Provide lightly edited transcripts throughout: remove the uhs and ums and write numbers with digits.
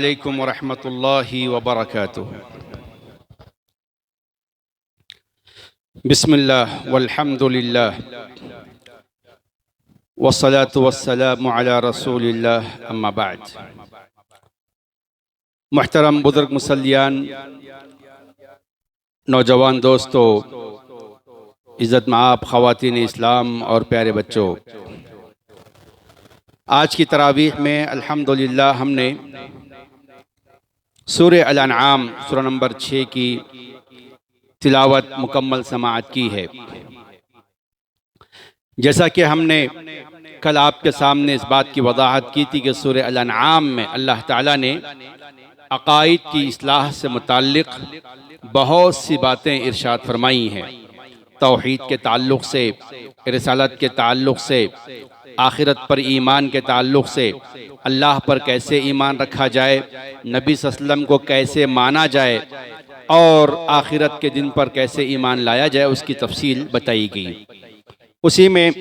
अस्सलामुअलैकुम वरहमतुल्लाहि वबरकातुहू। बिस्मिल्लाह वल्हम्दुलिल्लाह वस्सलातु वस्सलामु अला रसूलिल्लाह अम्मा बाद। मुहतरम बुजुर्ग मुसल्लियान, नौजवान दोस्तों, इज़्ज़त माआब ख़वातीन इस्लाम और प्यारे बच्चों, आज की तरावीह में अल्हम्दुलिल्लाह हमने सूरह अल-अनआम सूरह नंबर 6 की तिलावत मुकम्मल समाअत की है। जैसा कि हमने कल आपके सामने इस बात की वजाहत की थी कि सूरह अल-अनआम में अल्लाह ताला ने अक़ाइद की इस्लाह से मुताल्लिक़ बहुत सी बातें इरशाद फरमाई हैं। तौहीद के ताल्लुक़ से, रिसालत के ताल्लुक़ से, आखिरत पर ईमान के ताल्लुक़ से, अल्लाह पर कैसे ईमान रखा जाए, नबी सल्लल्लाहु अलैहि वसल्लम को कैसे माना जाए और आखिरत के दिन पर कैसे ईमान लाया जाए, उसकी तफसील बताई गई। उसी में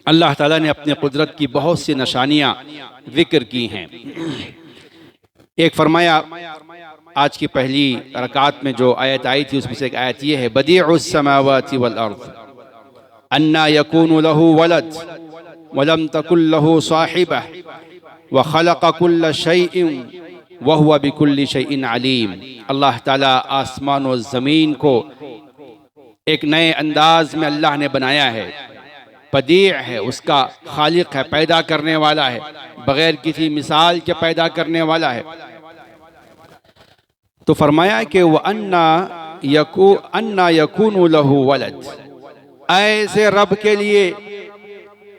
अल्लाह ताला ने अपने कुदरत की बहुत सी निशानियाँ ज़िक्र की हैं। एक फरमाया, आज की पहली रकात में जो आयत आई थी उसमें से एक आयत ये है, बदीउस समावाति वल अर्ज़ अन्ना यकूनु लहू वलद वलम तकुल लहू साहिबह व खलक़ कुल्ल शैइन व हुवा बिकुल्लि शैइन अलीम। अल्लाह ताला आसमान और ज़मीन को एक नए अंदाज में अल्लाह ने बनाया है। बदी है, उसका खालिक है, पैदा करने वाला है, बगैर किसी मिसाल के पैदा करने वाला है। तो फरमाया कि वह अन्ना यकूनु लहू वलद, ऐसे रब के लिए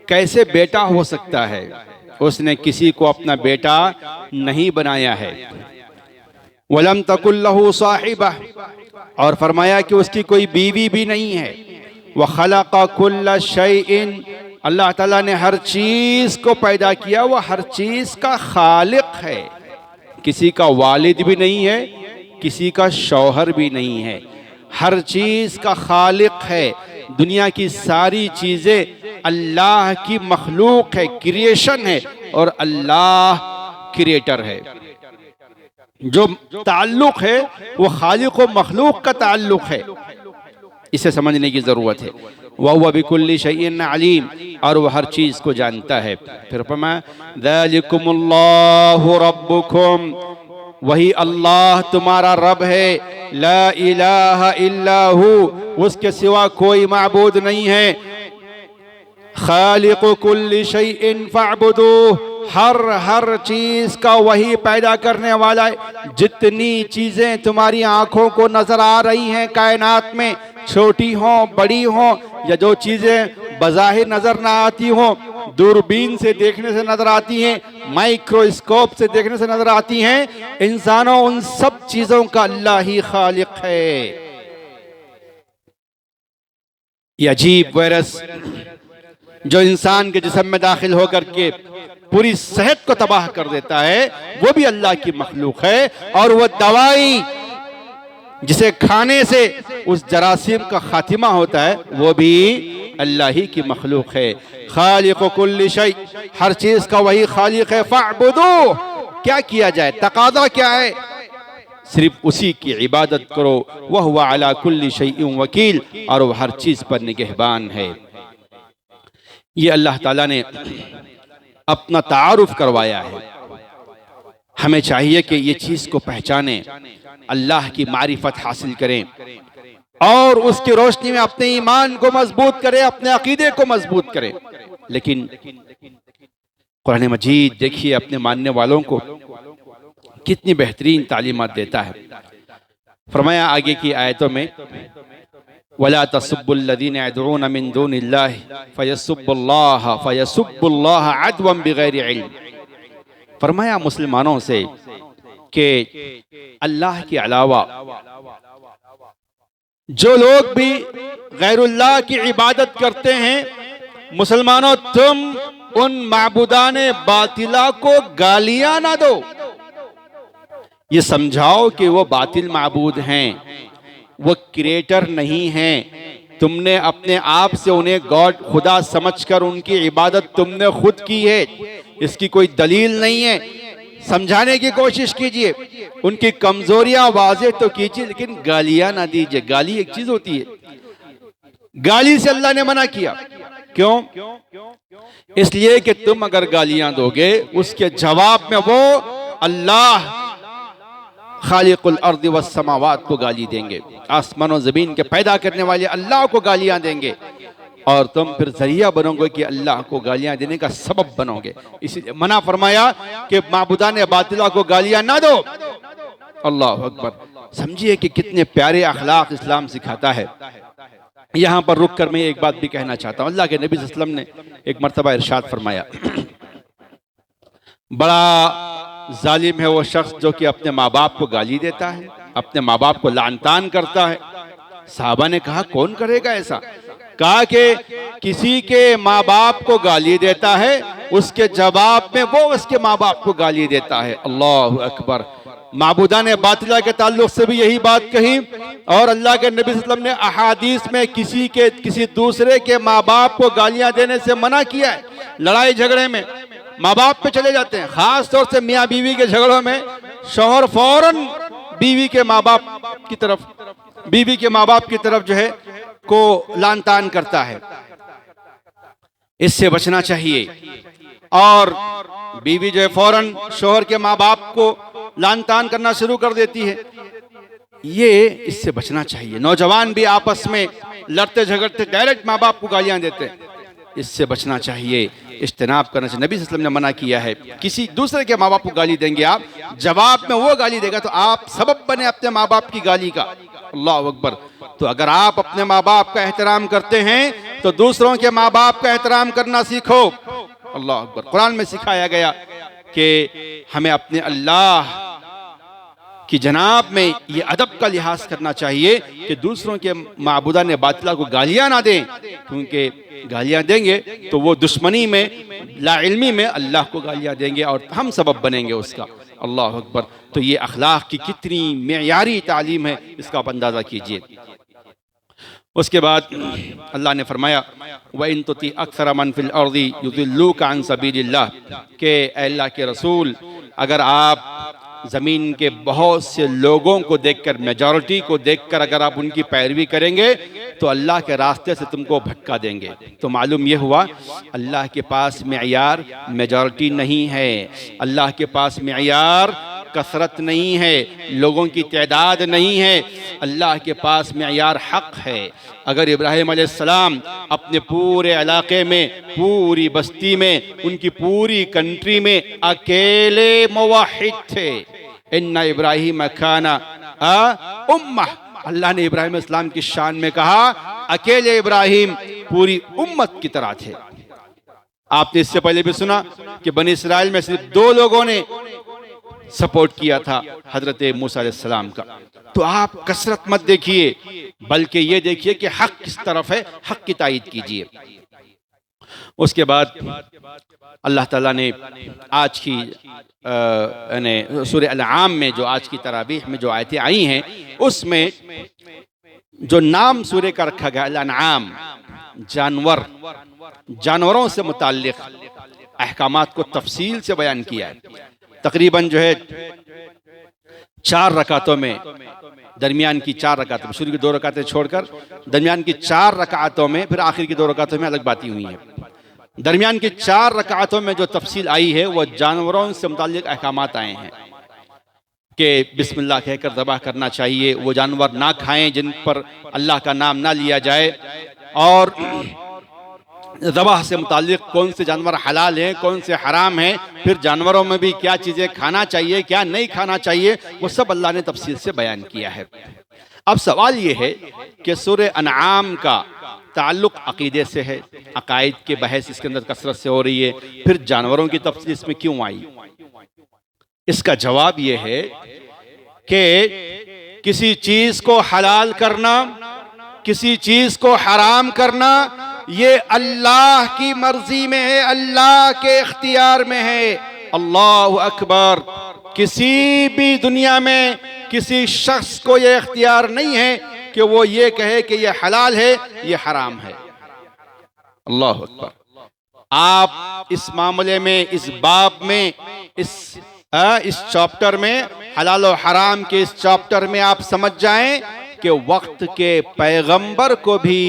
कैसे बेटा हो सकता है? उसने किसी को अपना बेटा नहीं बनाया है। वलम तकुल लहू साहिबह, और फरमाया कि उसकी कोई बीवी भी नहीं है। व खलक़ कुल्ल शैइन, अल्लाह ताला ने हर चीज़ को पैदा किया, वह हर चीज़ का खालिक है। किसी का वालिद भी नहीं है, किसी का शौहर भी नहीं है, हर चीज़ का खालिक है। दुनिया की सारी चीज़ें अल्लाह की मखलूक है, क्रिएशन है, और अल्लाह क्रिएटर है। जो ताल्लुक़ है वो खालिक व मखलूक का ताल्लुक़ है, इसे समझने की ज़रूरत है। वहुवा बिकुल्लि शैइन अलीम, और वह हर चीज़ को जानता है। फिर फरमाया ज़ालिकुमुल्लाहु रब्बुकुम, वही अल्लाह तुम्हारा रब है। ला इलाहा इल्ला हु, उसके सिवा कोई माबूद नहीं है। खालिक़ु कुल्लि शैइन फ़अबुदूह, हर चीज़ का वही पैदा करने वाला है। जितनी चीज़ें तुम्हारी आँखों को नज़र आ रही हैं कायनात में, छोटी हों बड़ी हों, या जो चीज़ें बज़ाहिर नज़र ना आती हों, दूरबीन से देखने से नज़र आती हैं, माइक्रोस्कोप से देखने से नज़र आती हैं, इंसानों उन सब चीज़ों का अल्लाह ही खालिक है। ये अजीब वायरस जो इंसान के जिस्म में दाखिल होकर के पूरी सेहत को तबाह कर देता है, वो भी अल्लाह की मखलूक है। और वह दवाई जिसे खाने से उस जरासीम का खातिमा होता है, वो भी अल्लाह ही की मखलूक है। खालिक़ु कुल्लि शै, हर चीज का वही खालिक है। फ़अबुदूह, क्या किया जाए, तकाज़ा क्या है? सिर्फ उसी की इबादत करो। वह हुवा अला कुल्लि शैइन वकील, और वह हर चीज पर निगहबान है। ये अल्लाह ताला ने अपना तारुफ करवाया है। हमें चाहिए कि ये चीज को पहचाने, अल्लाह की मारिफत हासिल करें और उसकी रोशनी में अपने ईमान को मजबूत करें, अपने अकीदे को मजबूत करें। लेकिन कुरान मजीद देखिए अपने मानने वालों को कितनी बेहतरीन तालीमात देता है। फरमाया आगे की आयतों में, वला तसुब्बुल्लज़ीना यदऊना मिन दूनिल्लाहि फयसुब्बुल्लाह अदवन बिगैरि इल्म। फरमाया मुसलमानों से कि अल्लाह के अलावा जो लोग भी गैरुल्लाह की इबादत करते हैं, मुसलमानों तुम उन माबूदाने बातिला को गालियां ना दो। ये समझाओ कि वो बातिल माबूद हैं, वो क्रिएटर नहीं हैं। तुमने अपने आप से उन्हें गॉड खुदा समझकर उनकी इबादत तुमने खुद की है, इसकी कोई दलील नहीं है। समझाने की कोशिश कीजिए, उनकी कमजोरियां वाज़ेह तो कीजिए, लेकिन गालियां ना दीजिए। गाली एक चीज होती है, गाली से अल्लाह ने मना किया। क्यों? इसलिए कि तुम अगर गालियां दोगे, उसके जवाब में वो अल्लाह खालिकुल अर्द वस समावात को गाली देंगे, आसमान और जमीन के पैदा करने वाले अल्लाह को गालियां देंगे, और तुम फिर जरिया बनोगे कि अल्लाह को गालियां देने का सबब बनोगे। इसीलिए मना फरमाया कि माबूदान बातिला को गालियां ना दो। अल्लाह अकबर। समझिए कि कितने प्यारे अखलाक इस्लाम सिखाता है। यहां पर रुक कर मैं एक बात भी कहना चाहता हूं। अल्लाह के नबी सल्लल्लाहु अलैहि वसल्लम ने एक मर्तबा इरशाद फरमाया, बड़ा जालिम है वो शख्स जो कि अपने माँ बाप को गाली देता है, अपने माँ बाप को लानतान करता है। साहबा ने कहा, कौन करेगा ऐसा? कहा कि किसी के माँ बाप को गाली देता है, उसके जवाब में वो उसके माँ बाप को गाली देता है। अल्लाह अकबर। माबूदान बातिला के ताल्लुक से भी यही बात कही, और अल्लाह के नबी सल्लल्लाहु अलैहि वसल्लम ने अहादीस में किसी दूसरे के माँ बाप को गालियां देने से मना किया है। लड़ाई झगड़े में माँ बाप पे चले जाते हैं, खास तौर से मियाँ बीवी के झगड़ों में शौहर फौरन बीवी के माँ बाप की तरफ जो है को लानतान करता है। इससे बचना चाहिए। और बीवी जो है फौरन शौहर के माँ बाप को लानतान करना शुरू कर देती है। ये इससे बचना चाहिए। नौजवान भी आपस में लड़ते झगड़ते डायरेक्ट माँ बाप को गालियां देते हैं, इससे बचना चाहिए, इज्तिनाब करना चाहिए। नबी सल्लल्लाहु अलैहि वसल्लम ने मना किया है, किसी दूसरे के माँ बाप को गाली देंगे आप, जवाब में वो गाली देगा तो आप सबब बने अपने माँ बाप की गाली का। अल्लाह अकबर। तो अगर आप अपने माँ बाप का एहतराम करते हैं तो दूसरों के माँ बाप का एहतराम करना सीखो। अल्लाह अकबर। कुरान में सिखाया गया कि हमें अपने अल्लाह कि जनाब में ये अदब का लिहाज करना चाहिए कि दूसरों के माबूदा ने बातिला को गालियां ना दें, क्योंकि गालियां देंगे तो वो दुश्मनी में लाइल्मी में अल्लाह को गालियां देंगे और हम सबब बनेंगे उसका। अल्लाह अकबर। तो ये अखलाक की कितनी मेयारी तालीम है, इसका आप अंदाज़ा कीजिए। उसके बाद अल्लाह ने फरमाया, व इन तुती अक्सर मन फिल अर्दी युदिल्लूका अन सबीलिल्लाह, के अल्लाह के रसूल अगर आप ज़मीन के बहुत से लोगों को देखकर, मेजॉरिटी को देखकर अगर आप उनकी पैरवी करेंगे तो अल्लाह के रास्ते से तुमको भटका देंगे। तो मालूम यह हुआ अल्लाह के पास मेयार मेजॉरिटी नहीं है, अल्लाह के पास मेयार कसरत नहीं है, लोगों की तादाद नहीं है, अल्लाह के पास मेयार हक़ है। अगर इब्राहिम अलैहिस्सलाम अपने पूरे इलाके में, पूरी बस्ती में, उनकी पूरी कंट्री में अकेले मुवाहिद थे, इन्ना इब्राहिम खाना उम्मह, अल्लाह ने इब्राहिम अलैहिस्सलाम की शान में कहा अकेले इब्राहिम पूरी उम्मत की तरह थे। आपने इससे पहले भी सुना कि बनी इसराइल में सिर्फ 2 लोगों ने सपोर्ट किया था हजरत मूसा अलैहिस्सलाम का। तो आप कसरत मत देखिए, बल्कि ये देखिए कि हक किस तरफ है, हक की तायीद कीजिए। उसके बाद अल्लाह ताला ने आज की सूरह अल-आम में जो आज की तरावीह में जो आयतें आई हैं, उसमें जो नाम सूरह का रखा गया अल-अनआम, जानवरों से मुताल्लिक अहकामात को तफसील से बयान किया है। तकरीबन जो है 4 रकातों में, दरमियान की 4 रकातों में, शुरू की 2 रकातें छोड़कर दरमियान की 4 रकातों में, फिर आखिर की 2 रकातों में अलग बातें हुई हैं। दरमियान की 4 रकातों में जो तफसील आई है वह जानवरों से मुताल्लिक अहकामात आए हैं कि बिस्मिल्लाह कहकर ज़बह करना चाहिए, वो जानवर ना खाएं जिन पर अल्लाह का नाम ना लिया जाए, और ज़बह से मुताल्लिक कौन से जानवर हलाल हैं, कौन से हराम हैं, फिर जानवरों में भी क्या चीज़ें खाना चाहिए, क्या नहीं खाना चाहिए, वो सब अल्लाह ने तफसील से बयान किया है। अब सवाल ये है कि सूरह अनआम का ताल्लुक़ अक़ीदे से है, अक़ाइद के बहस इसके अंदर कसरत से हो रही है, फिर जानवरों की तफसील इसमें क्यों आई? इसका जवाब ये है कि किसी चीज़ को हलाल करना, किसी चीज़ को हराम करना, ये अल्लाह की मर्जी में है, अल्लाह के इख्तियार में है। अल्लाह अकबर। किसी भी दुनिया में किसी शख्स को ये इख्तियार नहीं है कि वो ये कहे कि ये हलाल है, ये हराम है। अल्लाह अकबर। आप इस मामले में, इस बाब में, इस इस चैप्टर में, हलाल और हराम के इस चैप्टर में आप समझ जाएं कि वक्त के पैगंबर को भी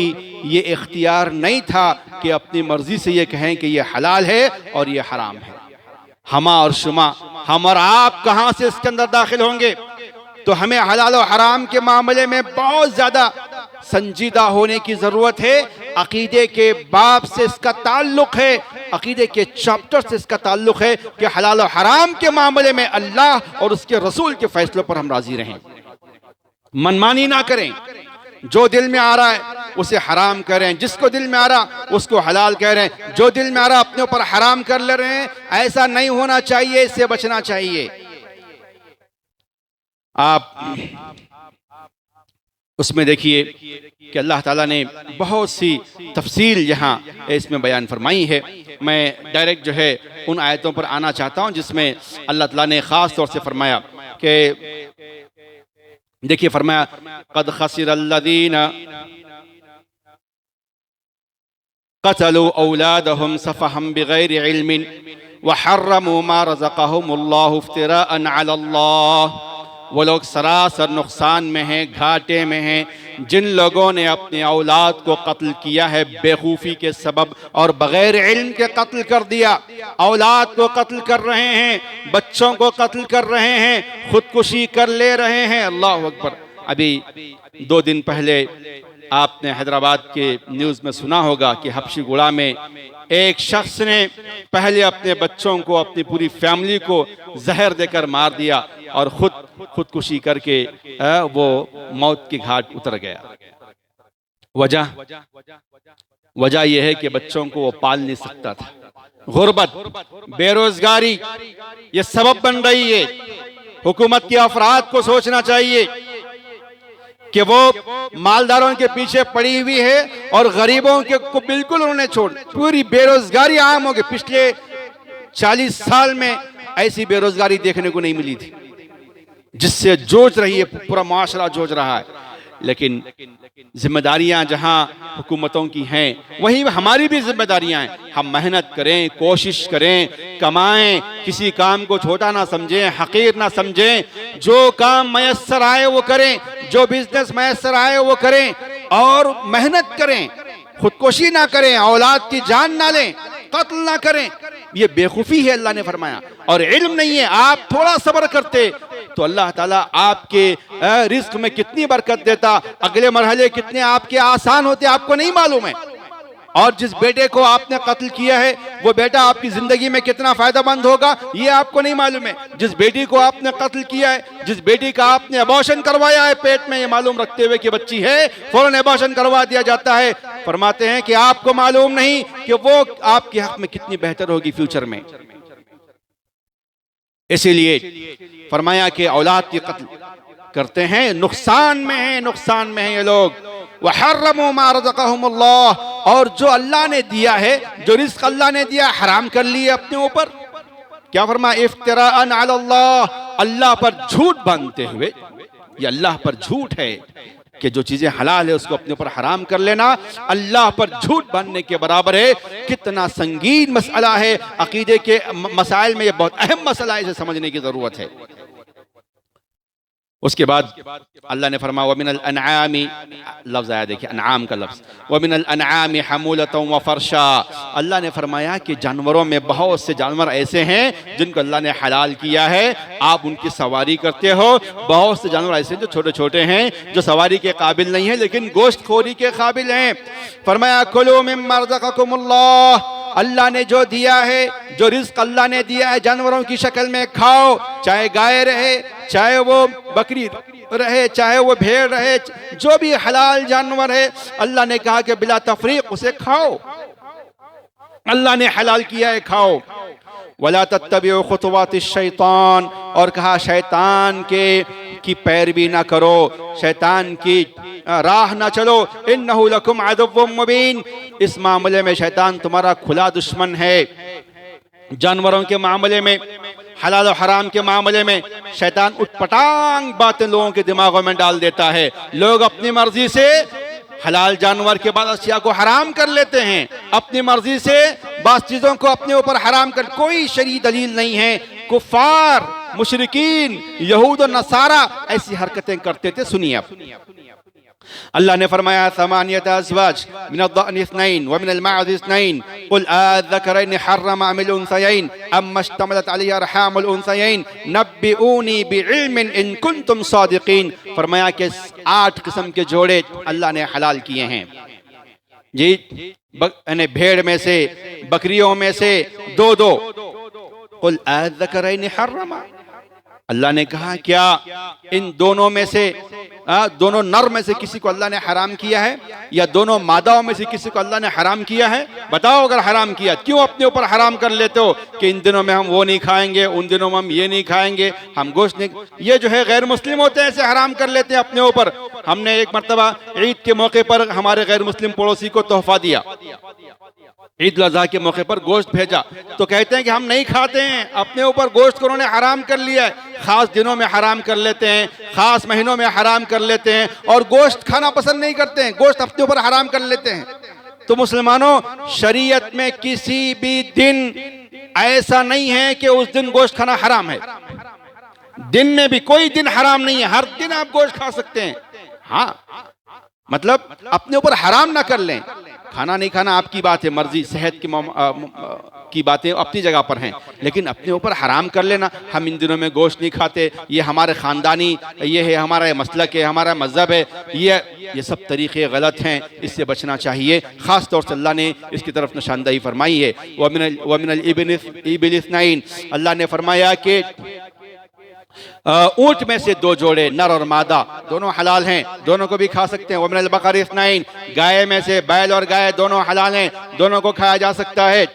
ये इख्तियार नहीं था कि अपनी मर्जी से ये कहें कि ये हलाल है और ये हराम है। हमा और शुमा, हम और आप कहाँ से इसके अंदर दाखिल होंगे? तो हमें हलाल और हराम के मामले में बहुत ज़्यादा संजीदा होने की ज़रूरत है। अकीदे के बाब से इसका ताल्लुक़ है, अकीदे के चैप्टर से इसका ताल्लुक़ है कि हलाल और हराम के मामले में अल्लाह और उसके रसूल के फैसलों पर हम राज़ी रहें, मनमानी ना करें। जो दिल में आ रहा है उसे हराम करें, जिसको दिल में आ रहा उसको हलाल कह रहे हैं, जो दिल में आ रहा अपने ऊपर हराम कर ले रहे हैं। ऐसा नहीं होना चाहिए, इससे बचना चाहिए। आप उसमें देखिए कि अल्लाह ताला ने बहुत सी तफसील यहाँ इसमें बयान फरमाई है। मैं डायरेक्ट जो है उन आयतों पर आना चाहता हूँ जिसमें अल्लाह ताला ने ख़ास तौर से फरमाया कि देखिए, फरमाया क़द ख़सिरल्लज़ीना क़तलू औलादहुम सफ़हम बिग़ैरि इल्मिन व हर्रमू मा रज़क़हुमुल्लाहु इफ्तिराअन अलल्लाह। वो लोग सरासर नुकसान में हैं, घाटे में हैं, जिन लोगों ने अपने औलाद को कत्ल किया है बेखूफी के सबब और बग़ैर इल्म के कत्ल कर दिया। औलाद को कत्ल कर रहे हैं, बच्चों को कत्ल कर रहे हैं, खुदकुशी कर ले रहे हैं। अल्लाह अकबर। अभी 2 दिन पहले आपने हैदराबाद के न्यूज़ में सुना होगा कि हबशी गुड़ा में एक शख्स ने पहले अपने बच्चों को, अपनी पूरी फैमिली को जहर देकर मार दिया और खुदकुशी करके वो मौत की घाट उतर गया। वजह यह है कि बच्चों को वो पाल नहीं सकता था। गुर्बत, बेरोजगारी ये सबब बन रही है। हुकूमत के अफराद को सोचना चाहिए कि वो मालदारों के पीछे पड़ी हुई है और गरीबों के को बिल्कुल उन्होंने छोड़, पूरी बेरोजगारी आम हो गई। पिछले 40 साल में ऐसी बेरोजगारी देखने को नहीं मिली थी जिससे जूझ रही है, पूरा माशरा जूझ रहा है। लेकिन जिम्मेदारियां जहां हुकूमतों की हैं वहीं हमारी भी जिम्मेदारियां हैं। हम मेहनत करें, कोशिश करें, कमाएं, किसी काम को छोटा ना समझें, हकीर ना समझें। जो काम मयस्सर आए वो करें, जो बिजनेस मयस्सर आए वो करें और मेहनत करें, खुदकुशी ना करें, औलाद की जान ना लें, कत्ल ना करें। ये बेवकूफ़ी है, अल्लाह ने फरमाया। और इल्म नहीं है, आप थोड़ा सब्र करते तो अल्लाह ताला आपके रिस्क में कितनी बरकत देता, अगले मरहले कितने आपके आसान होते आपको नहीं मालूम है। और जिस बेटे को आपने कत्ल किया है वो बेटा आपकी जिंदगी में कितना फायदेमंद होगा ये आपको नहीं मालूम है। जिस बेटी को आपने कत्ल किया है, जिस बेटी का आपने अबॉर्शन करवाया है पेट में, ये मालूम रखते हुए कि बच्ची है, फौरन अबॉर्शन करवा दिया जाता है। फरमाते हैं कि आपको मालूम नहीं कि वो आपके हक में कितनी बेहतर होगी फ्यूचर में। इसीलिए फरमाया कि औलाद की कत्ल करते हैं, नुकसान में है, नुकसान में है ये लोग। वहर्रमू मा रज़क़हुमुल्लाह, और जो अल्लाह ने दिया है, जो रिज़्क़ अल्लाह ने दिया हराम कर लिए अपने ऊपर। क्या फरमाया? इफ्तिराअन अलल्लाह, अल्लाह पर झूठ बांधते हुए। ये अल्लाह पर झूठ है कि जो चीजें हलाल है उसको अपने ऊपर हराम कर लेना अल्लाह पर झूठ बांधने के बराबर है। कितना संगीन मसला है, अकीदे के मसाइल में ये बहुत अहम मसला है, इसे समझने की जरूरत है। उसके बाद अल्लाह ने फरमाया वमिनल अनआमी, लफ्ज़ आया देखिए अनआम का लफ्ज़, वमिनल अनआमी हमूलतम व फरशा। अल्लाह ने फरमाया कि जानवरों में बहुत से जानवर ऐसे हैं जिनको अल्लाह ने हलाल किया है, आप उनकी सवारी करते हो। बहुत से जानवर ऐसे हैं जो छोटे छोटे हैं, जो सवारी के काबिल नहीं है लेकिन गोश्त खोरी के काबिल हैं। फरमाया कुलू मिम्मा रज़क़कुमुल्लाह, अल्लाह ने जो दिया है, जो रिज़्क़ अल्लाह ने दिया है जानवरों की शक्ल में खाओ, चाहे गाय रहे, चाहे वो बकरी रहे, चाहे वो भेड़ रहे, जो भी हलाल जानवर है अल्लाह ने कहा कि बिला तफरीक उसे खाओ। अल्लाह ने हलाल किया है, खाओ। वला तत्तबिउ खुतवातिश शैतान, और कहा शैतान की पैरवी ना करो, शैतान की राह ना चलो। इन्नहु लकुम अदुव्वुम मुबीन, इस मामले में शैतान तुम्हारा खुला दुश्मन है। जानवरों के मामले में, हलाल और हराम के मामले में शैतान उटपटांग बातें लोगों के दिमागों में डाल देता है। लोग अपनी मर्जी से हलाल जानवर के बाद अशिया को हराम कर लेते हैं, अपनी मर्जी से बास चीज़ों को अपने ऊपर हराम कर, कोई शरई दलील नहीं है, कुफार, मुशरिकीन, यहूद और नसारा ऐसी हरकतें करते थे। सुनिए आप, अल्लाह ने फरमाया समानियत अज़वाज मिनद्दअन इस्नैन व मिनल माअज़ इस्नैन कुल अज़्ज़करैन हर्रम अमिल उन्सयैन अम्मा इश्तमलत अलैहि अरहामुल उन्सयैन नब्बिऊनी बिइल्मिन इन कुंतुम सादिकीन। फरमाया कि 8 किस्म के जोड़े अल्लाह ने हलाल किए हैं जी, यानी भेड़ में से, बकरियों में से 2-2। कुल अज़्ज़करैन हर्रम, अल्लाह ने कहा क्या इन दोनों में से, दोनों नर में से किसी को अल्लाह ने हराम किया है, या दोनों मादाओं में से किसी को अल्लाह ने हराम किया है? बताओ, अगर हराम किया क्यों अपने ऊपर हराम कर लेते हो कि इन दिनों में हम वो नहीं खाएंगे, उन दिनों में हम ये नहीं खाएंगे, हम गोश्त नहीं। ये जो है गैर मुस्लिम होते हैं, ऐसे हराम कर लेते हैं अपने ऊपर। हमने एक मरतबा ईद के मौके पर हमारे गैर मुस्लिम पड़ोसी को तोहफा दिया, ईद उल अज़हा के मौके पर गोश्त भेजा, तो कहते हैं कि हम नहीं खाते हैं, अपने ऊपर गोश्त को उन्होंने हराम कर लिया है। खास दिनों में हराम कर लेते हैं, खास महीनों में हराम कर लेते हैं, और गोश्त खाना पसंद नहीं करते हैं, गोश्त अपने ऊपर हराम कर लेते हैं। तो मुसलमानों, शरीयत में किसी भी दिन ऐसा नहीं है कि उस दिन गोश्त खाना हराम है। दिन में भी कोई दिन हराम नहीं है, हर दिन आप गोश्त खा सकते हैं। हाँ, मतलब अपने ऊपर हराम ना कर लें। खाना नहीं खाना आपकी बात है, मर्जी, सेहत की बातें अपनी जगह पर हैं, लेकिन अपने ऊपर हराम कर लेना, हम इन दिनों में गोश्त नहीं खाते, ये हमारे ख़ानदानी, ये है हमारा मसलक है, हमारा मज़हब है, ये सब तरीक़े गलत हैं, इससे बचना चाहिए। ख़ास तौर से अल्लाह ने इसकी तरफ निशानदही फरमाई है। वमिनल इबिल इस्नैन, अल्लाह ने फरमाया कि ऊंट में से 2 जोड़े, नर और मादा, दोनों हलाल हैं, दोनों को भी खा सकते हैं। वमिनल बकर इस्नैन, गाय में से बैल और गाय दोनों हलाल हैं, दोनों को खाया जा सकता है।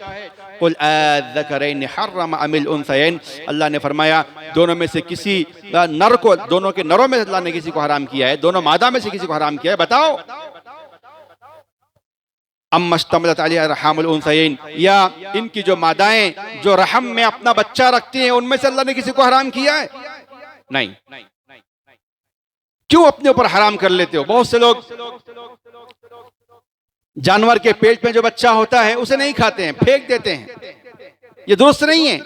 कुल अज़्ज़करैन हर्रम अमिल उन्सयैन, अल्लाह ने फरमाया दोनों में से किसी नर को, दोनों के नरों में से अल्लाह ने किसी को हराम किया है, दोनों मादा में से किसी को हराम किया है। बताओ, अम्मा इश्तमलत अलैहि अरहामुल उन्सयैन, या इनकी जो मादाएं जो रहम में अपना बच्चा रखती हैं, उनमें से अल्लाह ने किसी को हराम किया है? नहीं। क्यों अपने ऊपर हराम कर लेते हो? बहुत से लोग जानवर के पेट में जो बच्चा होता है उसे नहीं खाते हैं, फेंक देते हैं, ये दुरुस्त नहीं है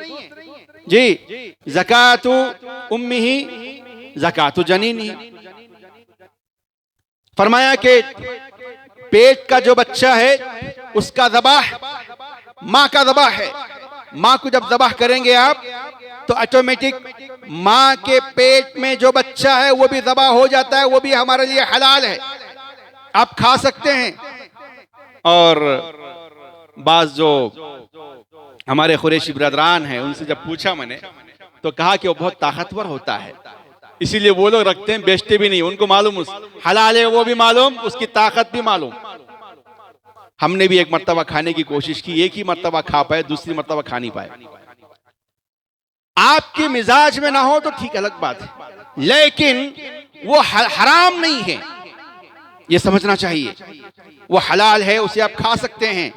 जी। ज़कातु उम्मिही ज़कातु जनीनी, फरमाया कि पेट का जो बच्चा है उसका ज़बाह माँ का ज़बाह है। माँ को जब ज़बाह करेंगे आप तो ऑटोमेटिक माँ के पेट में जो बच्चा है वो भी ज़बाह हो जाता है, वो भी हमारे लिए हलाल है, आप खा सकते हैं। और बाज़ जो हमारे कुरैशी बिरादरान हैं, उनसे जब पूछा मैंने तो कहा कि वो बहुत ताकतवर होता है, इसीलिए वो लोग रखते हैं, बेचते भी नहीं, उनको मालूम हलाल है, वो भी मालूम, उसकी ताकत भी मालूम। हमने भी एक मर्तबा खाने की कोशिश की, एक ही मर्तबा खा पाए, दूसरी मर्तबा खा नहीं पाए। आपके मिजाज में ना हो तो ठीक अलग बात है, लेकिन वो हराम नहीं है, ये समझना चाहिए, वो हलाल है, उसे आप खा सकते हैं।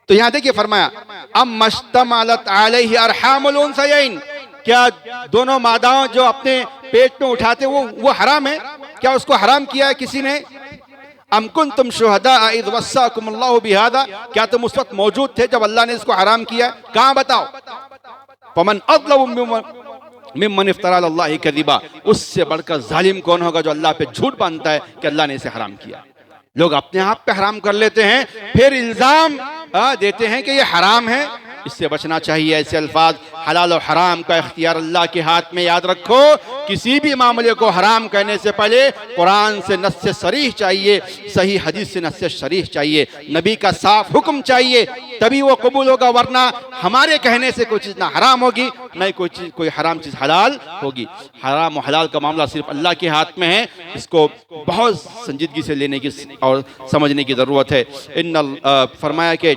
तो यहां देखिए फरमाया अम मश्तमलत अलैहि अरहामुल उन्सयैन, क्या दोनों मादाओं जो अपने पेट में उठाते वो हराम है? क्या उसको हराम किया है किसी ने? अम कुंतुम शुहदा इज़ वस्साकुमुल्लाहु बिहादा, क्या तुम उस वक्त मौजूद थे जब अल्लाह ने इसको हराम किया? कहां बताओ। फमन अज़लमु मिम्मन इफ्तरा अलल्लाहि कज़िबा, उससे बढ़कर जालिम कौन होगा जो अल्लाह पे झूठ बांधता है कि अल्लाह ने इसे हराम किया। लोग अपने आप पे हराम कर लेते हैं, फिर इल्जाम देते हैं कि ये हराम है, इससे बचना चाहिए। ऐसे अल्फाज हलाल और हराम का इख्तियार अल्लाह के हाथ में, याद रखो। किसी भी मामले को हराम कहने से पहले कुरान से नस्स सरीह चाहिए, सही हदीस से नस्स सरीह चाहिए, नबी का साफ हुक्म चाहिए, तभी वो कबूल होगा, वरना हमारे कहने से कोई चीज़ ना हराम होगी, न कोई हराम चीज़ हलाल होगी। हराम और हलाल का मामला सिर्फ अल्लाह के हाथ में है, इसको बहुत संजीदगी से लेने की और समझने की ज़रूरत है। फरमाया कि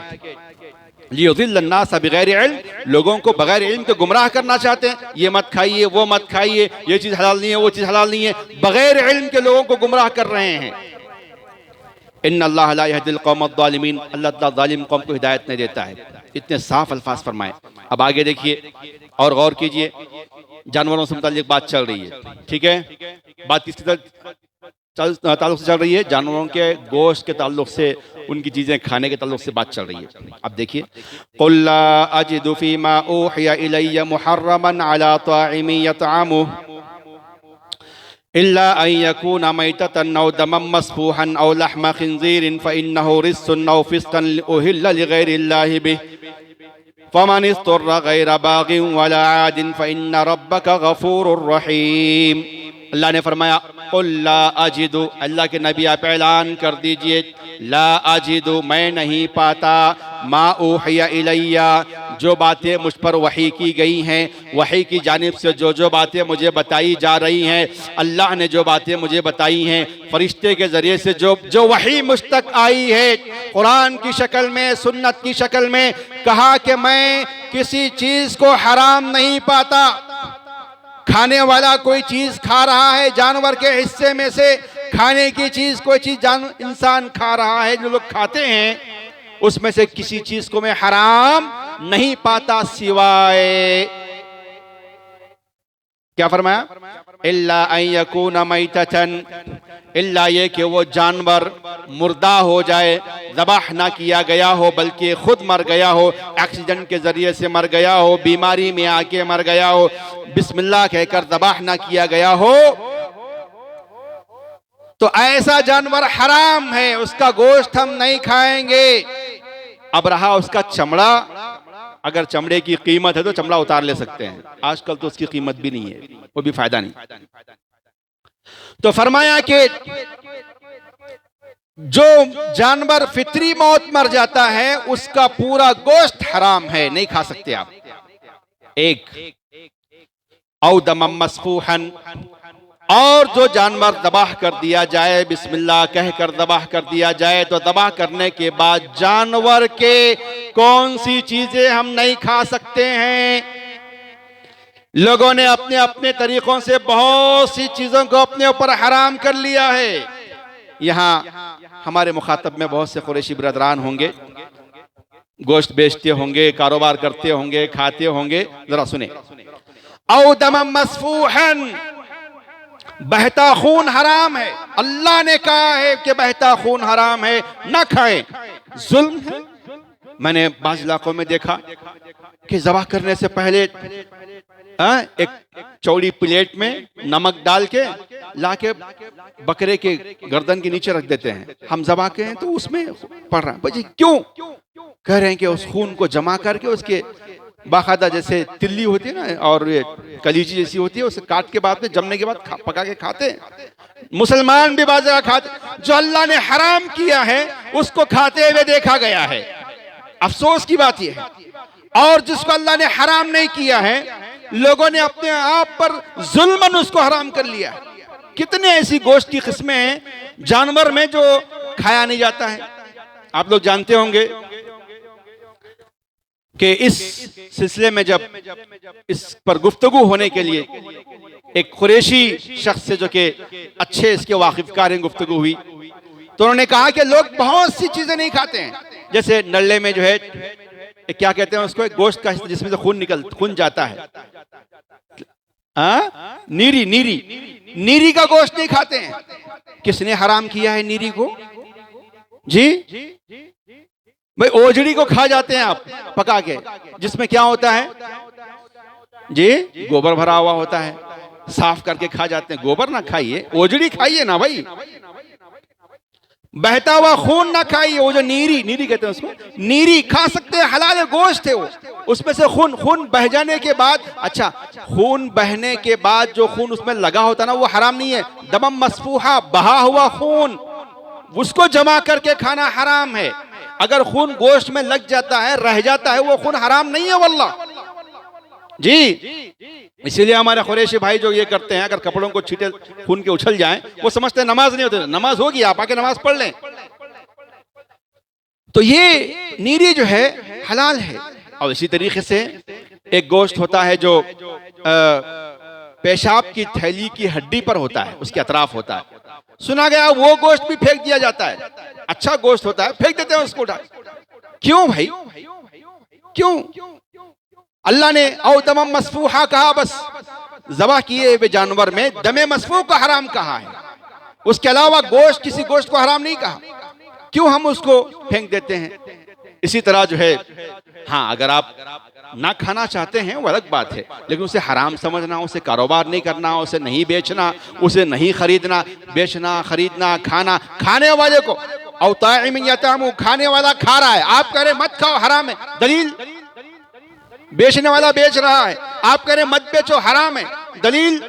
लियुज़िल्लन्नास बिगैर इल्म, लोगों को बगैर इल्म के गुमराह करना चाहते हैं, ये मत खाइए, वो मत खाइए, ये चीज़ हलाल नहीं है, वो चीज़ हलाल नहीं है, बगैर इल्म के लोगों को गुमराह कर रहे हैं। इन्नल्लाह ला यहदिल कौमज़-ज़ालिमीन, अल्लाह ताला ज़ालिम कौम को हिदायत नहीं देता है। इतने साफ अल्फाज फरमाए। अब आगे देखिए और गौर कीजिए, जानवरों से मुताल्लिक बात चल रही है, ठीक है, बात किसकी तरफ ताल्लुक से चल रही है, जानवरों के गोश्त के ताल्लुक से, उनकी चीज़ें खाने के ताल्लुक से बात चल रही है। अब देखिए, क़ुल ला अजिदु फ़ीमा ऊहिया इलैया मुहर्रमन अला ताइमिन यतअमुहु इल्ला अन यकूना मैततन औ दमम मस्फूहन औ लहम खिंज़ीरिन फ़इन्नहु रिज्सुन औ फ़िस्क़न उहिल्ला लिग़ैरिल्लाहि बिहि फ़मन इज़्तुर्रा ग़ैरा बाग़िन वला आदिन फ़इन्न रब्बका गफ़ूरुर रहीम। अल्लाह ने फरमाया, क़ुल ला अजिदु, अल्लाह के नबी आप ऐलान कर दीजिए, ला अजिदु, मैं नहीं पाता, मा ऊहिया इलैया, जो बातें मुझ पर वही की गई हैं, वही की जानिब से जो जो बातें मुझे बताई जा रही हैं, अल्लाह ने जो बातें मुझे बताई हैं, फरिश्ते के ज़रिए से जो जो वही मुझ तक आई है, कुरान की शक्ल में, सुन्नत की शक्ल में, कहा कि मैं किसी चीज़ को हराम नहीं पाता। खाने वाला कोई चीज़ खा रहा है, जानवर के हिस्से में से खाने की चीज़ कोई चीज़ इंसान खा रहा है, जो लोग खाते हैं, उसमें से किसी चीज़ को मैं हराम नहीं पाता सिवाय, क्या फरमाया, इल्ला अन यकूना मैततन, इल्ला ये कि वो जानवर मुर्दा हो जाए, ज़बाह ना किया गया हो बल्कि खुद मर गया हो, एक्सीडेंट के ज़रिए से मर गया हो, बीमारी में आके मर गया हो, बिस्मिल्लाह कहकर ज़बाह ना किया गया हो, तो ऐसा जानवर हराम है, उसका गोश्त हम नहीं खाएंगे। अब रहा उसका चमड़ा, अगर चमड़े की कीमत है तो चमड़ा उतार ले सकते हैं, आजकल तो उसकी कीमत भी नहीं है, वो भी फायदा नहीं। तो फरमाया कि जो जानवर फितरी मौत मर जाता है उसका पूरा गोश्त हराम है, नहीं खा सकते आप। एक औ दमम मस्फूहन, और जो जानवर दबाह कर दिया जाए, बिस्मिल्लाह कहकर दबाह कर दिया जाए, तो दबाह करने के बाद जानवर के कौन सी चीजें हम नहीं खा सकते हैं। लोगों ने अपने अपने तरीकों से बहुत सी चीजों को अपने ऊपर हराम कर लिया है। यहाँ हमारे मुखातब में बहुत से कुरैशी बिरादरान होंगे, गोश्त बेचते होंगे, कारोबार करते होंगे, खाते होंगे, जरा सुने, औ दमम मस्फूहन, बहता खून हराम है, अल्लाह ने कहा है कि बहता खून हराम है, ना खाएं, जुल्म है। मैंने बाज़ इलाकों में देखा कि ज़बाह करने से पहले एक चौड़ी प्लेट में नमक डाल के लाके बकरे के गर्दन के नीचे रख देते हैं। हम ज़बाह के हैं तो उसमें पड़ रहा है, भाई क्यों? कह रहे हैं कि उस खून को जमा करके उसके बाकायदा जैसे तिल्ली होती है ना और ये कलीजी जैसी होती है, उसे काट के बाद में जमने के बाद पका के खाते हैं। मुसलमान भी बाज़ खाते, जो अल्लाह ने हराम किया है उसको खाते हुए देखा गया है। अफसोस की बात यह है। और जिसको अल्लाह ने हराम नहीं किया है, लोगों ने अपने आप पर जुल्मन उसको हराम कर लिया। कितने ऐसी गोश्त की किस्में हैं जानवर में जो खाया नहीं जाता है। आप लोग जानते होंगे कि इस सिलसिले में जब इस पर गुफ्तगू होने के लिए एक कुरैशी शख्स से जो कि अच्छे इसके वाकिफकार हैं गुफ्तगू हुई, तो उन्होंने कहा कि लोग बहुत सी चीजें नहीं खाते हैं, जैसे नल्ले में जो है क्या कहते हैं उसको, एक गोश्त का जिसमें से खून जाता है, नीरी, नीरी का गोश्त नहीं खाते हैं। किसने हराम किया है नीरी को? जी भाई ओजड़ी को खा जाते हैं आप पका के, जिसमें क्या होता है जी, गोबर भरा हुआ होता है, साफ करके खा जाते हैं। गोबर ना खाइए, ओजड़ी खाइए ना भाई, बहता हुआ खून ना खाइए। वो जो नीरी कहते हैं उसको, नीरी खा सकते हैं, हलाल गोश्त है वो। उसमें से खून बह जाने के बाद, अच्छा खून बहने के बाद जो खून उसमें लगा होता ना वो हराम नहीं है। दमम मस्फूहा, बहा हुआ खून, उसको जमा करके खाना हराम है। अगर खून गोश्त में लग जाता है, रह जाता है, वो खून हराम नहीं है वल्लाह जी। इसीलिए हमारे कुरैशी भाई जो ये करते हैं, अगर कपड़ों को छींटे खून के उछल जाएं, वो समझते हैं नमाज नहीं होती। नमाज होगी, आप आके नमाज पढ़ लें। तो ये नीरी जो है हलाल है। और इसी तरीके से एक गोश्त होता है जो पेशाब की थैली की हड्डी पर होता है, उसके अतराफ होता है। सुना गया वो गोश्त भी फेंक दिया जाता है। अच्छा गोश्त होता है, फेंक देते हैं उसको उठा। क्यों भाई, क्यों? अल्लाह ने औ दमम मस्फूहा कहा, बस ज़बाह किए हुए जानवर में दमे मस्फू का हराम कहा है। उसके अलावा गोश्त, किसी गोश्त को हराम नहीं कहा, क्यों हम उसको फेंक देते हैं? इसी तरह जो है, हाँ, अगर आप ना खाना चाहते हैं वो अलग बात है, लेकिन उसे हराम समझना, उसे कारोबार नहीं करना, उसे नहीं बेचना, उसे नहीं खरीदना, बेचना, खरीदना, खाना, खाने वाले को औ ताइमिन यतामू, खाने वाला खा रहा है, आप कह रहे मत खाओ हराम है, दलील? बेचने वाला बेच रहा है, आप कह रहे मत बेचो हराम है, दलील?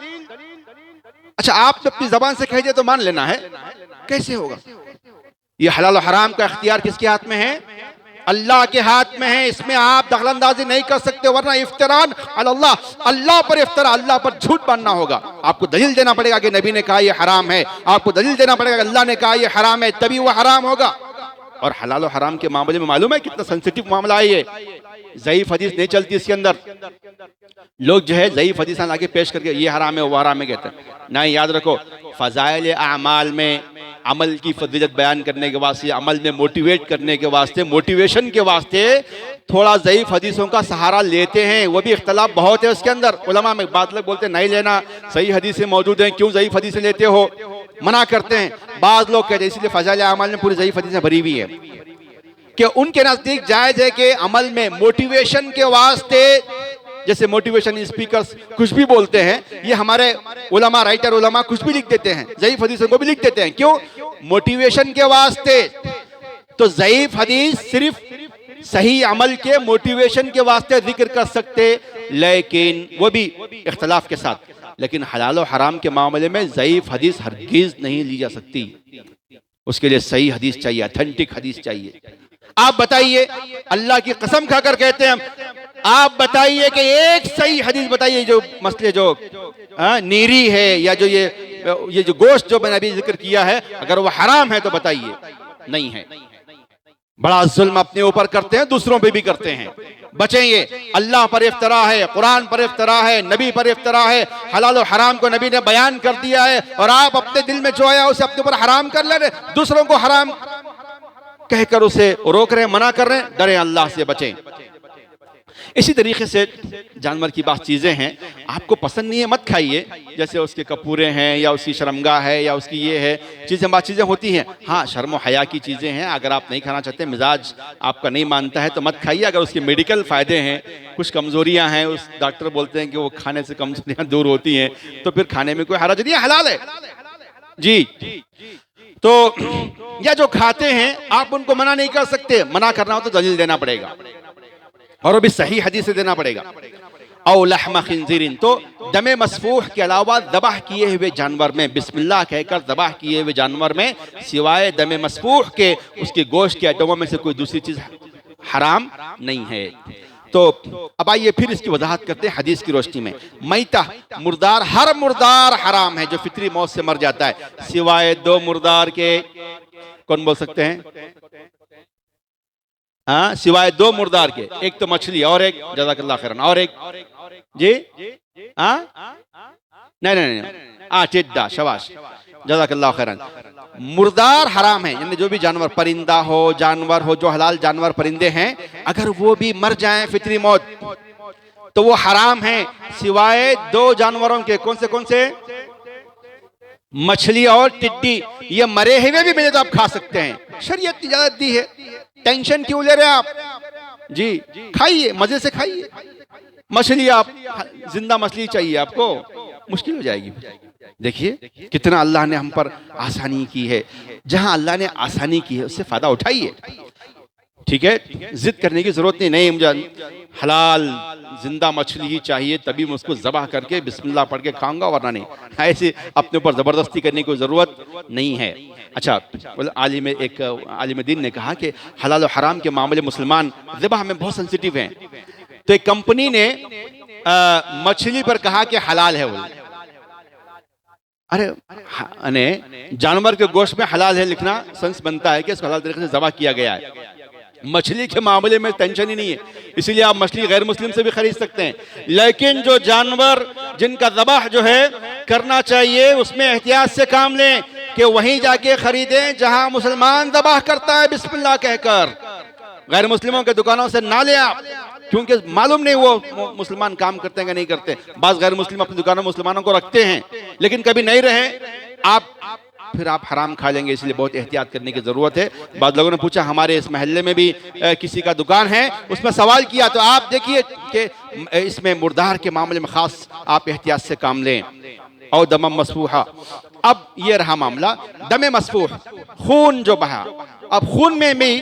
अच्छा, आप अपनी जबान से कह दिए तो मान लेना है, कैसे होगा? ये हलाल और हराम का इख्तियार किसके हाथ में है? अल्लाह के हाथ में है। इसमें आप दखलंदाजी नहीं कर सकते, वरना इफ्तिरान अल्लाह, अल्लाह पर इफ्तिरा, अल्लाह पर झूठ बांधना होगा। आपको दलील देना पड़ेगा कि नबी ने कहा ये हराम है, आपको दलील देना पड़ेगा कि अल्लाह ने कहा ये हराम है, तभी वह हराम होगा। और हलाल और हराम के मामले में मालूम है कितना सेंसिटिव मामला है ये। ज़ईफ हदीस नहीं चलती इसके अंदर। लोग जो है ज़ईफ हदीस लाके पेश करके ये हराम है वो हराम है कहते हैं। नहीं, याद रखो, फ़ज़ाइल आमाल में अमल की फजीलत बयान करने के वास्ते, अमल में मोटिवेट करने के वास्ते, मोटिवेशन के वास्ते थोड़ा ज़ईफ हदीसों का सहारा लेते हैं। वो भी इख्तलाफ बहुत है उसके अंदर। उलमा में बात लोग बोलते हैं नहीं लेना, सही हदीसें मौजूद हैं, क्यों ज़ईफ हदीसें लेते हो, मना करते हैं। बाज़ लोग कहते हैं इसलिए फ़ज़ाइल आमाल में पूरी ज़ईफ हदीसें भरी हुई है कि उनके नज़दीक जायज़ है कि अमल में मोटिवेशन के वास्ते, जैसे मोटिवेशन स्पीकर्स कुछ भी बोलते हैं, ये हमारे उलमा, राइटर उलमा कुछ भी लिख देते हैं, ज़ईफ हदीसों को भी लिख देते हैं, क्यों? मोटिवेशन के वास्ते। तो ज़ईफ हदीस सिर्फ सही अमल के मोटिवेशन के वास्ते जिक्र कर सकते, लेकिन वो भी इख्तलाफ के साथ। लेकिन हलाल और हराम के मामले में ज़ईफ हदीस हरगिज़ नहीं ली जा सकती। उसके लिए सही हदीस चाहिए, ऑथेंटिक हदीस चाहिए। आप बताइए, अल्लाह की कसम खाकर कहते हैं हम, आप बताइए कि एक सही हदीस बताइए जो मसले जो नीरी है या जो ये जो गोश्त जो मैंने अभी जिक्र किया है, अगर वो हराम है तो बताइए। नहीं है। बड़ा जुल्म अपने ऊपर करते हैं, दूसरों पे भी करते हैं। बचें ये। अल्लाह पर इफ्तरा है, कुरान पर इफ्तरा है, नबी पर इफ्तरा है। हलाल और हराम को नबी ने बयान कर दिया है और आप अपने दिल में जो आया उसे अपने ऊपर हराम कर ले रहे, दूसरों को हराम कहकर उसे रोक रहे, मना कर रहे। डरें, अल्लाह से बचें। इसी तरीके से जानवर की बात चीज़ें हैं, आपको पसंद नहीं है मत खाइए, जैसे उसके कपूरे हैं या उसकी शर्मगाह है या उसकी ये है, चीज़ें होती हैं। हाँ, शर्म हया की चीज़ें हैं, अगर आप नहीं खाना चाहते, मिजाज आपका नहीं मानता है तो मत खाइए। अगर उसके मेडिकल फ़ायदे हैं, कुछ कमज़ोरियाँ हैं, उस डॉक्टर बोलते हैं कि वो खाने से कमज़ोरियाँ दूर होती हैं, तो फिर खाने में कोई हरज नहीं है, हलाल है जी। तो या जो खाते हैं आप उनको मना नहीं कर सकते, मना करना हो तो दलील देना पड़ेगा और वो भी सही हदीस से देना पड़ेगा। औ लहम खिंजीरिन, तो दमे मसफूह के अलावा दबाह किए हुए जानवर में बिस्मिल्लाह कहकर दबाह किए हुए जानवर में सिवाय दमे मसफूह के उसके गोश्त के आइटमों में से कोई दूसरी चीज हराम नहीं है। तो अब आइए फिर इसकी वजाहत करते हैं हदीस की रोशनी में। मैता, मुर्दार, हर मुर्दार हराम है जो फितरी मौत से मर जाता है, सिवाय दो मुर्दार के। कौन बोल सकते हैं? हाँ, सिवाय दो मुर्दार के, एक तो मछली और एक, जज़ाकल्लाह खैरन, और एक जी, हाँ नहीं, टिड्डा, शबाश, जज़ाकल्लाह खैरन। मुर्दार हराम है, यानी जो भी जानवर, परिंदा हो, जानवर हो, जो हलाल जानवर परिंदे हैं, अगर वो भी मर जाएं फितरी मौत तो वो हराम है, सिवाय दो जानवरों के। कौन से? मछली और टिड्डी। ये मरे हुए भी मिले तो आप खा सकते हैं, शरीयत की इजाजत दी है। टेंशन क्यों ले रहे हैं आप जी? खाइए, मजे से खाइए। मछली, आप जिंदा मछली चाहिए आपको, मुश्किल हो जाएगी। देखिए कितना अल्लाह ने हम पर आसानी की है। जहां अल्लाह ने आसानी की है उससे फायदा उठाइए, ठीक है? जिद करने की जरूरत नहीं, मुझे हलाल जिंदा मछली ही चाहिए तभी मैं उसको ज़बाह करके बिस्मिल्लाह पढ़ के खाऊंगा, वरना नहीं। ऐसे अपने ऊपर ज़बरदस्ती करने की ज़रूरत नहीं है। अच्छा, एक आलिम दीन ने कहा कि हलाल और हराम के मामले मुसलमान ज़बाह में बहुत सेंसिटिव हैं। तो एक कंपनी ने मछली पर कहा कि हलाल है वो। अरे जानवर के गोश्त में हलाल है लिखना सेंस बनता है कि इसको हलाल तरीके से ज़बाह किया गया है। मछली के मामले में टेंशन ही नहीं है, इसीलिए आप मछली गैर मुस्लिम से भी खरीद सकते हैं। लेकिन जो जानवर जिनका ज़बाह जो है करना चाहिए उसमें एहतियात से काम लें कि वहीं जाके खरीदें जहां मुसलमान ज़बाह करता है बिस्मिल्लाह कहकर। गैर मुस्लिमों के दुकानों से ना लें आप, क्योंकि मालूम नहीं वो मुसलमान काम करते हैं कि नहीं करते। बाज़ गैर मुस्लिम अपनी दुकानों में मुसलमानों को रखते हैं, लेकिन कभी नहीं रहे। आप फिर आप हराम खा लेंगे, इसलिए बहुत एहतियात करने की ज़रूरत है। बाद लोगों ने पूछा हमारे इस महल्ले में भी किसी का दुकान है, उसमें सवाल किया, तो आप देखिए कि इसमें मुर्दार के मामले में ख़ास आप एहतियात से काम लें। और दम मसफूहा, अब ये रहा मामला दम मसफूह, खून जो बहा। अब खून में भी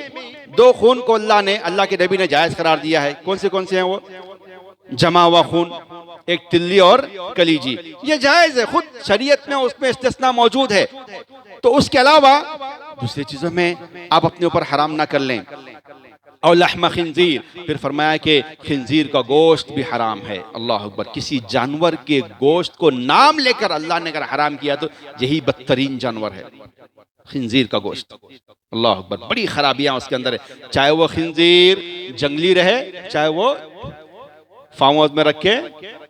दो खून को अल्लाह के नबी ने जायज़ करार दिया है। कौन से हैं वो? जमा हुआ खून, एक तिल्ली और कलीजी, ये जायज़ है, खुद शरीयत में उसमें इस्तिस्ना मौजूद है। तो उसके अलावा दूसरी चीज़ों में आप अपने ऊपर हराम ना कर लें। और लहमा खिंजीर, फिर फरमाया कि खिंजीर का गोश्त भी हराम है। अल्लाह अकबर, किसी जानवर के गोश्त को नाम लेकर अल्लाह ने अगर हराम किया तो यही बदतरीन जानवर है, खिंजीर का गोश्त। अल्लाह अकबर, बड़ी खराबियां उसके अंदर है। चाहे वो खिंजीर जंगली रहे, चाहे वो फार्म हाउस में रख के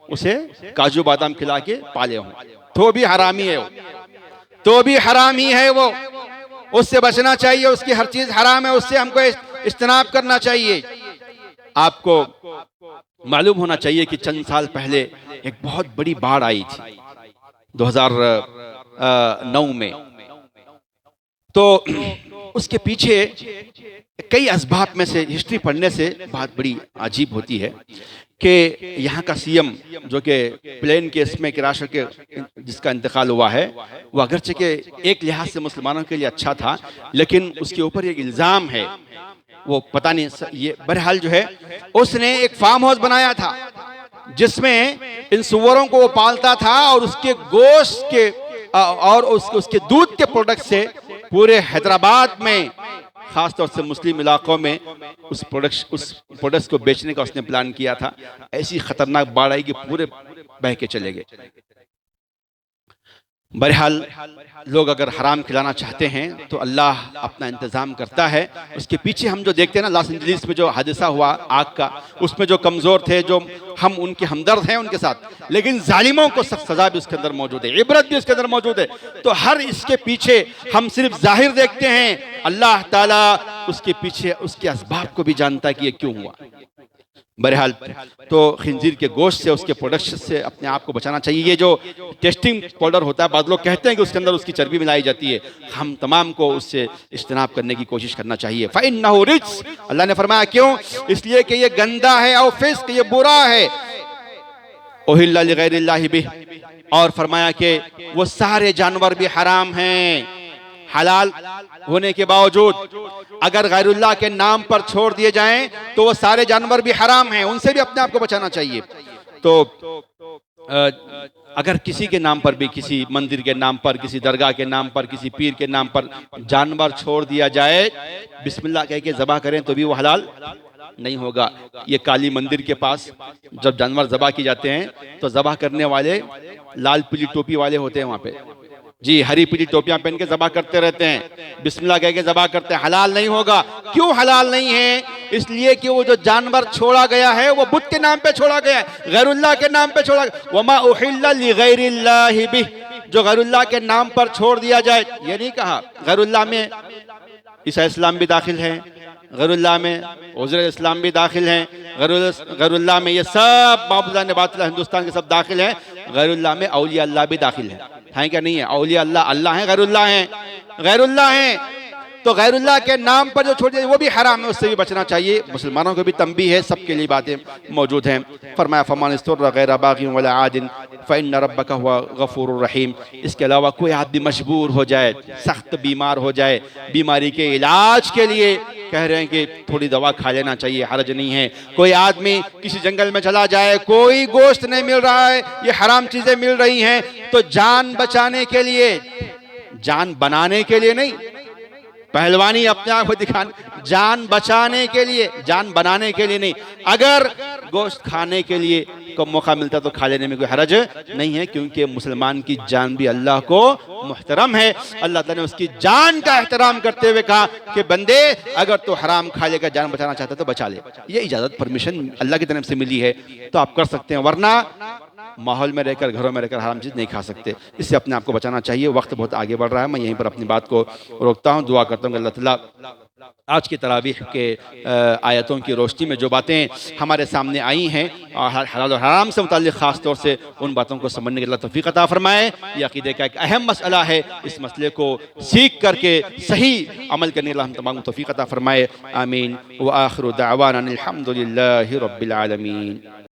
उसे काजू बादाम खिला के पाले हों, तो भी हरामी है वो, तो भी हरामी है वो। उससे बचना चाहिए, उसकी हर चीज हराम है, उससे हमको इज्तनाब करना चाहिए। आपको मालूम होना चाहिए कि चंद साल पहले एक बहुत बड़ी बाढ़ आई थी 2009 में। तो उसके पीछे कई असबाब में से हिस्ट्री पढ़ने से बात बड़ी अजीब होती है कि यहाँ का सीएम जो कि प्लेन केस में क्रैश के जिसका इंतकाल हुआ है, वो अगरचे के एक लिहाज से मुसलमानों के लिए अच्छा था, लेकिन उसके ऊपर एक इल्ज़ाम है, वो पता नहीं ये बहरहाल जो है, उसने एक फार्म हाउस बनाया था जिसमें इन सुअरों को वो पालता था और उसके गोश्त के और उसके दूध के प्रोडक्ट से पूरे हैदराबाद में, खासतौर से मुस्लिम इलाकों में उस प्रोडक्ट्स को बेचने का उसने प्लान किया था। ऐसी खतरनाक बाढ़ आई कि पूरे बह के चले गए। बहरहाल लोग अगर हराम खिलाना चाहते हैं तो अल्लाह अपना इंतज़ाम करता है। उसके पीछे हम जो देखते हैं ना, लॉस एंजलिस में जो हादसा हुआ आग का, उसमें जो कमज़ोर थे, जो हम उनके हमदर्द हैं उनके साथ, लेकिन जालिमों को सख्त सज़ा भी उसके अंदर मौजूद है, इबरत भी उसके अंदर मौजूद है। तो हर इसके पीछे हम सिर्फ ज़ाहिर देखते हैं, अल्लाह ताला उसके पीछे उसके असबाब को भी जानता है कि ये क्यों हुआ। बहरहाल तो खिंजीर के गोश्त से, उसके प्रोडक्शन से अपने आप को बचाना चाहिए। ये जो टेस्टिंग पाउडर होता है, बाद लोग कहते हैं कि उसके अंदर उसकी चर्बी मिलाई जाती है, हम तमाम को उससे इज्तनाब करने की कोशिश करना चाहिए। फ़इन्नहु रिज्स, अल्लाह ने फरमाया क्यों? इसलिए कि ये गंदा है, और फिस्क, ये बुरा है। उहिल्ला लिगैरिल्लाहि बिह, और फरमाया कि वो सारे जानवर भी हराम हैं, हलाल होने के बावजूद अगर गैरुल्लाह के नाम पर छोड़ दिए जाएं तो वो सारे जानवर भी हराम हैं, उनसे भी अपने आप को बचाना चाहिए। तो अगर किसी के नाम पर भी, किसी मंदिर के नाम पर, किसी दरगाह के नाम पर, किसी पीर के नाम पर जानवर छोड़ दिया जाए, बिस्मिल्लाह कह के ज़बह करें तो भी वो हलाल नहीं होगा। ये काली मंदिर के पास जब जानवर ज़बह किए जाते हैं तो ज़बह करने वाले लाल पीली टोपी वाले होते हैं वहाँ पे, जी, हरी पीली टोपियां पहन के ज़बह करते रहते हैं, बिस्मिल्लाह कह के ज़बह करते हैं, हलाल नहीं होगा। क्यों हलाल नहीं है? इसलिए कि वो जो जानवर छोड़ा गया है वो बुत के नाम पे छोड़ा गया है, गैरुल्लाह के नाम पे छोड़ा गया। वमा उहिल्ला लिगैरिल्लाहि बिह, जो गैरुल्लाह के नाम पर छोड़ दिया जाए, ये नहीं कहा। गैरुल्लाह में ईसा इस्लाम भी दाखिल है, गैरुल्लाह में उज़ैर इस्लाम भी दाखिल हैं, गैरुल्लाह में ये सब माबूदान बातिल हिंदुस्तान के सब दाखिल हैं। गैरुल्लाह में औलिया अल्लाह भी दाखिल है क्या? नहीं है। औलिया अल्लाह अल्लाह हैं, गैरुल्लाह हैं, गैरुल्लाह हैं। तो गैरुल्लाह के नाम पर जो छोड़ दिया वो भी हराम है, उससे भी बचना चाहिए। मुसलमानों को भी तंबीह है, सबके लिए बातें मौजूद हैं। फरमाया फमन इस्तुर्रा गैर बाग़िन वला आदिन फ़इन्न रब्बका हुवा गफ़ूरुर रहीम। इसके अलावा कोई आदमी मजबूर हो जाए, सख्त बीमार हो जाए, बीमारी के इलाज के लिए कह रहे हैं कि थोड़ी दवा खा लेना चाहिए, हर्ज नहीं है। कोई आदमी किसी जंगल में चला जाए, कोई गोश्त नहीं मिल रहा है, ये हराम चीजें मिल रही हैं, तो जान बचाने के लिए, जान बनाने के लिए नहीं, पहलवानी अपने आप को दिखाने, जान बचाने के लिए, जान बनाने के लिए नहीं। अगर गोश्त खाने के लिए को मौका मिलता तो खा लेने में कोई हरज नहीं है, क्योंकि मुसलमान की जान भी अल्लाह को मुहतरम है। अल्लाह ताला ने उसकी जान का एहतराम करते हुए कहा कि बंदे अगर तो हराम खा लेकर जान बचाना चाहता तो बचा ले। ये इजाज़त, परमिशन अल्लाह की तरफ से मिली है तो आप कर सकते हैं, वरना माहौल में रहकर, घरों में रहकर हराम चीज़ नहीं खा सकते। इससे अपने आप को बचाना चाहिए। वक्त बहुत आगे बढ़ रहा है, मैं यहीं पर अपनी बात को रोकता हूँ। दुआ करता हूँ कि अल्लाह ताला आज की तरावीह के आयतों की रोशनी में जो बातें हमारे सामने आई हैं और हलाल और हराम से मुताल्लिक़ ख़ास तौर से उन बातों को समझने की अल्लाह तौफ़ीक़ अता फ़रमाए। यह अक़ीदे का एक अहम मसला है, इस मसले को सीख करके सही अमल करने के लिए हम तमाम तौफ़ीक़ अता फ़रमाए। आमीन व आखिरु दावाना अनिल हम्दुलिल्लाहि रब्बिल आलमीन।